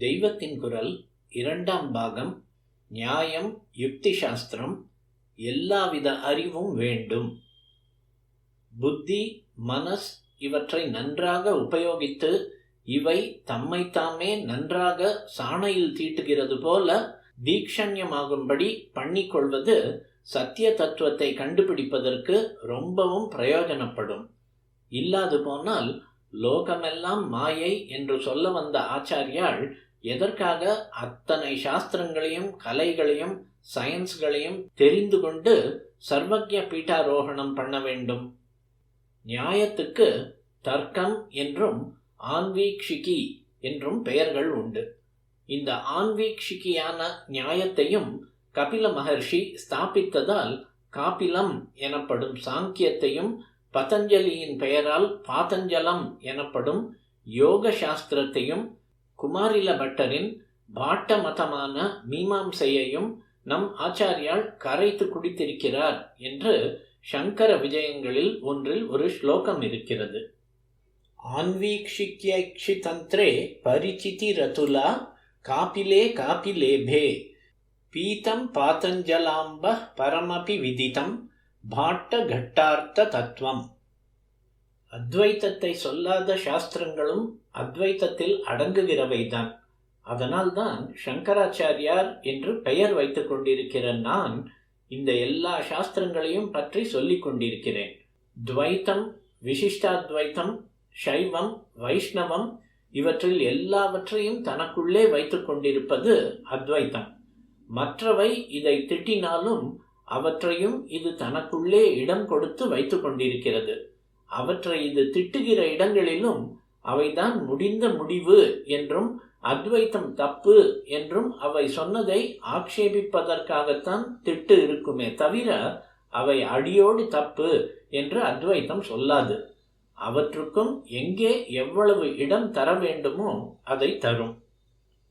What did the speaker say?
தெய்வத்தின் குரல் இரண்டாம் பாகம். நியாயம், யுக்தி சாஸ்திரம். எல்லாவித அறிவும் வேண்டும். புத்தி, மனஸ் இவற்றை நன்றாக உபயோகித்து இவை தம்மைத்தாமே நன்றாக சாணையில் தீட்டுகிறது போல தீக்ஷண்யமாகும்படி பண்ணிக்கொள்வது சத்திய தத்துவத்தை கண்டுபிடிப்பதற்கு ரொம்பவும் பிரயோஜனப்படும். இல்லாது போனால் லோகமெல்லாம் மாயை என்று சொல்ல வந்த ஆச்சாரியால் எதற்காக அத்தனை சாஸ்திரங்களையும் கலைகளையும் சயின்ஸ்களையும் தெரிந்து கொண்டு சர்வஜ்ய பீட்டாரோகணம் பண்ண வேண்டும்? நியாயத்துக்கு தர்க்கம் என்றும் ஆன்வீக்ஷிகி என்றும் பெயர்கள் உண்டு. இந்த ஆன்வீக்ஷிகியான நியாயத்தையும் கபில மகர்ஷி ஸ்தாபித்ததால் காபிலம் எனப்படும் சாங்கியத்தையும் பதஞ்சலியின் பெயரால் பாதஞ்சலம் எனப்படும் யோக சாஸ்திரத்தையும் குமாரில பட்டரின் பாட்ட மதமான மீமாம்சையையும் நம் ஆச்சாரியால் கரைத்து குடித்திருக்கிறார் என்று சங்கர விஜயங்களில் ஒன்றில் ஒரு ஸ்லோகம் இருக்கிறது. ஆன்வீக்ஷிக்யக்ஷி தந்திரே பரிச்சிதி ரதுலா காபிலே காபிலேபே பீதம் பாதஞ்சலாம்ப பரமபி விதிதம் பாட்ட கட்டார்த்த தத்துவம். அத்வைத்தத்தை சொல்லாத சாஸ்திரங்களும் அத்வைத்தத்தில் அடங்குகிறவைதான். அதனால்தான் சங்கராச்சாரியார் என்று பெயர் வைத்துக் கொண்டிருக்கிற நான் இந்த எல்லா சாஸ்திரங்களையும் பற்றி சொல்லிக் கொண்டிருக்கிறேன். துவைத்தம், விசிஷ்டாத்வைத்தம், சைவம், வைஷ்ணவம் இவற்றில் எல்லாவற்றையும் தனக்குள்ளே வைத்துக் கொண்டிருப்பது அத்வைத்தம். மற்றவை இதை திட்டினாலும் அவற்றையும் இது தனக்குள்ளே இடம் கொடுத்து வைத்துக் கொண்டிருக்கிறது. அவற்றை இது திட்டுகிற இடங்களிலும் அவைதான் முடிந்த முடிவு என்றும் அத்வைத்தம் தப்பு என்றும் அவை சொன்னதை ஆக்ஷேபிப்பதற்காகத்தான் திட்டு இருக்குமே தவிர அவை அடியோடு தப்பு என்று அத்வைத்தம் சொல்லாது. அவற்றுக்கும் எங்கே எவ்வளவு இடம் தர வேண்டுமோ அதை தரும்.